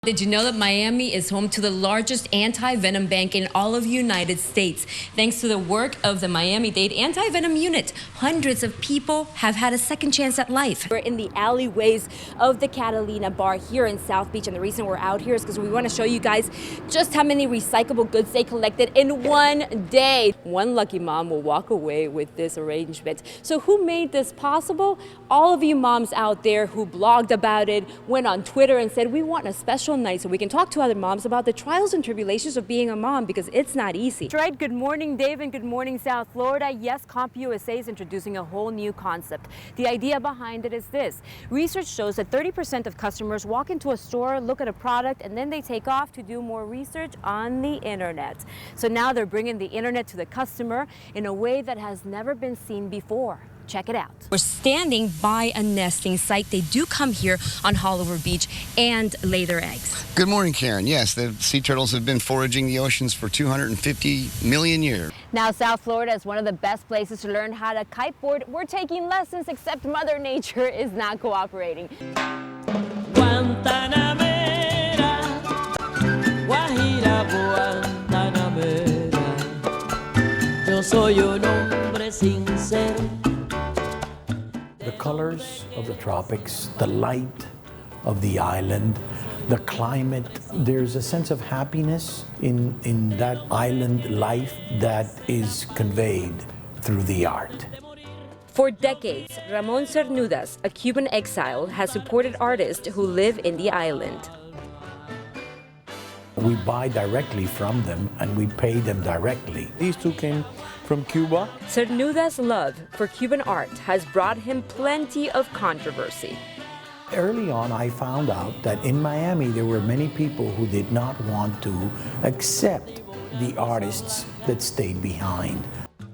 Did you know that Miami is home to the largest anti-venom bank in all of the United States? Thanks to the work of the Miami-Dade Anti-Venom Unit, hundreds of people have had a second chance at life. We're in the alleyways of the Catalina Bar here in South Beach, and the reason we're out here is because we want to show you guys just how many recyclable goods they collected in one day. One lucky mom will walk away with this arrangement. So who made this possible? All of you moms out there who blogged about it, went on Twitter and said, we want a special night so we can talk to other moms about the trials and tribulations of being a mom, because it's not easy. That's right. Good morning, Dave, and good morning, South Florida. Yes, CompUSA is introducing a whole new concept. The idea behind it is this. Research shows that 30% of customers walk into a store, look at a product, and then they take off to do more research on the internet. So now they're bringing the internet to the customer in a way that has never been seen before. Check it out. We're standing by a nesting site. They do come here on Hollywood Beach and lay their eggs. Good morning, Karen. Yes, the sea turtles have been foraging the oceans for 250 million years. Now, South Florida is one of the best places to learn how to kiteboard. We're taking lessons, except Mother Nature is not cooperating. Guantanamera, Guajira, Guantanamera. Yo soy un hombre sincero. The colors of the tropics, the light of the island, the climate, there's a sense of happiness in that island life that is conveyed through the art. For decades, Ramon Cernudas, a Cuban exile, has supported artists who live in the island. We buy directly from them and we pay them directly. These two came from Cuba. Cernudas' love for Cuban art has brought him plenty of controversy. Early on, I found out that in Miami there were many people who did not want to accept the artists that stayed behind.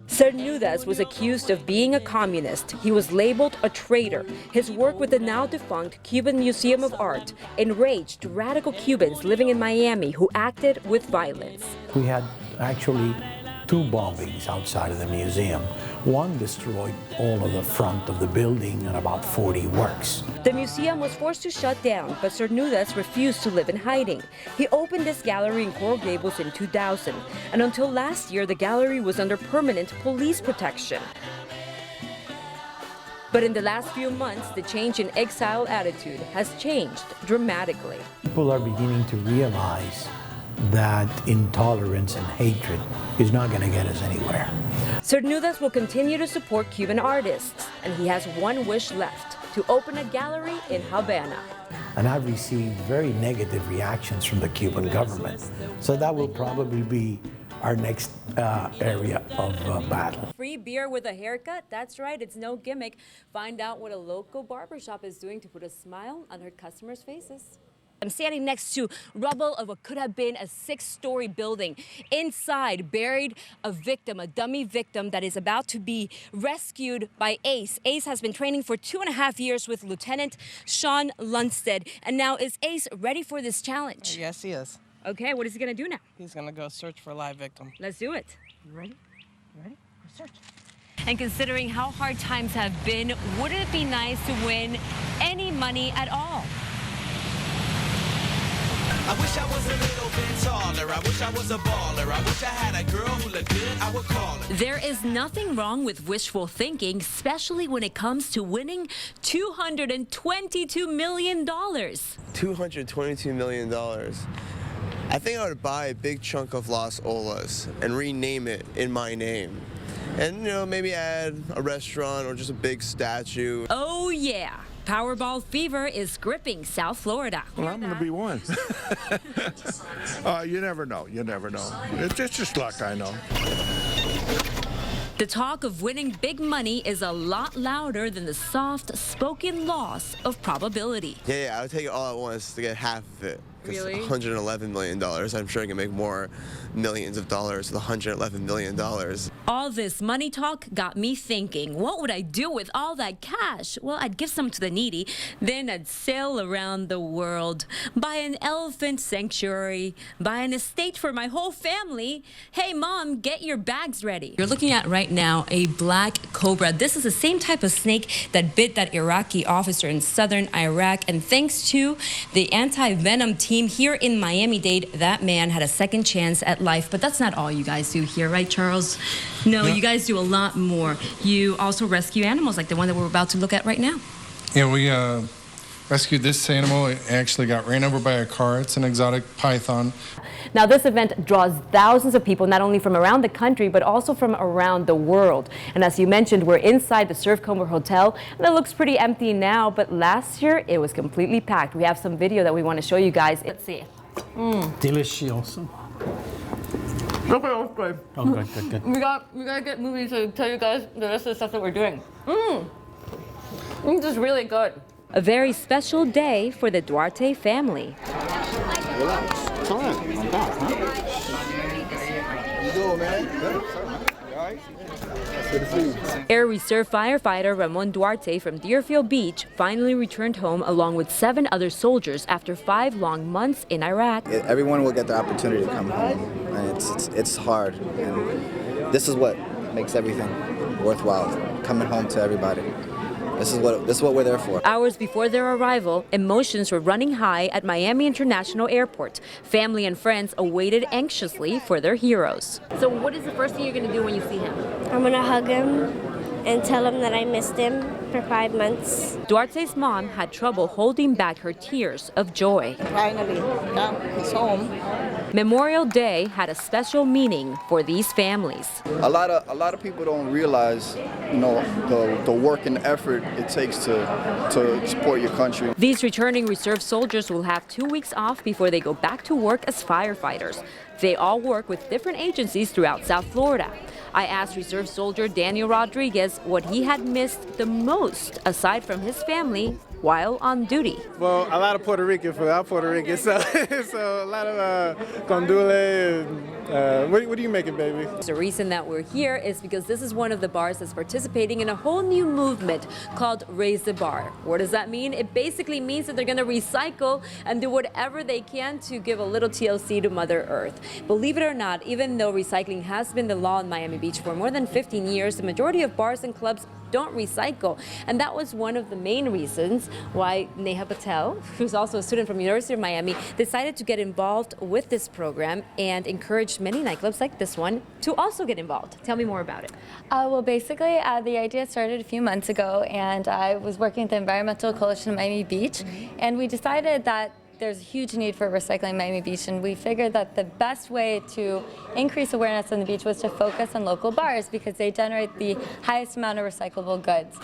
Cernudas was accused of being a communist. He was labeled a traitor. His work with the now-defunct Cuban Museum of Art enraged radical Cubans living in Miami who acted with violence. We had actually 2 bombings outside of the museum. One destroyed all of the front of the building and about 40 works. The museum was forced to shut down, but Cernudas refused to live in hiding. He opened this gallery in Coral Gables in 2000, and until last year, the gallery was under permanent police protection. But in the last few months, the change in exile attitude has changed dramatically. People are beginning to realize that intolerance and hatred is not going to get us anywhere. Cernudas will continue to support Cuban artists, and he has one wish left: to open a gallery in Havana. And I've received very negative reactions from the Cuban government, so that will probably be our next area of battle. Free beer with a haircut? That's right, it's no gimmick. Find out what a local barbershop is doing to put a smile on her customers' faces. I'm standing next to rubble of what could have been a 6-story building. Inside, buried a victim, a dummy victim that is about to be rescued by Ace. Ace has been training for 2.5 years with Lieutenant Sean Lundstedt. And now, is Ace ready for this challenge? Yes, he is. Okay, what is he going to do now? He's going to go search for a live victim. Let's do it. You ready? You ready? Go search. And considering how hard times have been, wouldn't it be nice to win any money at all? I wish I was a little bit taller. I wish I was a baller. I wish I had a girl who looked good, I would call her. There is nothing wrong with wishful thinking, especially when it comes to winning $222 million. $222 million. I think I would buy a big chunk of Las Olas and rename it in my name. And, you know, maybe add a restaurant or just a big statue. Oh, yeah. Powerball fever is gripping South Florida. Well, I'm going to be one. You never know. You never know. It's just luck, I know. The talk of winning big money is a lot louder than the soft-spoken loss of probability. Yeah, I would take it all at once to get half of it. Really? $111 million. I'm sure I can make more millions of dollars with $111 million. All this money talk got me thinking, what would I do with all that cash? Well, I'd give some to the needy, then I'd sail around the world, buy an elephant sanctuary, buy an estate for my whole family. Hey, Mom, get your bags ready. You're looking at right now a black cobra. This is the same type of snake that bit that Iraqi officer in southern Iraq, and thanks to the anti-venom team team here in Miami-Dade, that man had a second chance at life. But that's not all you guys do here, right, Charles? No, you guys do a lot more. You also rescue animals like the one that we're about to look at right now. Yeah, we rescued this animal. It actually got ran over by a car. It's an exotic python. Now, this event draws thousands of people, not only from around the country, but also from around the world. And as you mentioned, we're inside the Surf Comer Hotel, and it looks pretty empty now, but last year it was completely packed. We have some video that we want to show you guys. Let's see. Delicioso. Look at those guys. Oh, good, good. We gotta get moving to tell you guys the rest of the stuff that we're doing. This is really good. A very special day for the Duarte family. Air Reserve firefighter Ramon Duarte from Deerfield Beach finally returned home along with 7 other soldiers after 5 long months in Iraq. Everyone will get the opportunity to come home. And it's hard. And this is what makes everything worthwhile, coming home to everybody. This is what we're there for. Hours before their arrival, emotions were running high at Miami International Airport. Family and friends awaited anxiously for their heroes. So what is the first thing you're going to do when you see him? I'm going to hug him and tell him that I missed him for 5 months. Duarte's mom had trouble holding back her tears of joy. Finally, he's home. Memorial Day had a special meaning for these families. A lot of people don't realize, the work and effort it takes to support your country. These returning reserve soldiers will have 2 weeks off before they go back to work as firefighters. They all work with different agencies throughout South Florida. I asked Reserve Soldier Daniel Rodriguez what he had missed the most aside from his family while on duty. Well, a lot of Puerto Rican food. I'm Puerto Rican, so a lot of condole. What are you making, baby? The reason that we're here is because this is one of the bars that's participating in a whole new movement called Raise the Bar. What does that mean? It basically means that they're going to recycle and do whatever they can to give a little TLC to Mother Earth. Believe it or not, even though recycling has been the law in Miami Beach for more than 15 years, the majority of bars and clubs don't recycle. And that was one of the main reasons why Neha Patel, who's also a student from University of Miami, decided to get involved with this program and encouraged many nightclubs like this one to also get involved. Tell me more about it. Well, basically, the idea started a few months ago, and I was working at the Environmental Coalition of Miami Beach, and we decided that there's a huge need for recycling Miami Beach, and we figured that the best way to increase awareness on the beach was to focus on local bars because they generate the highest amount of recyclable goods.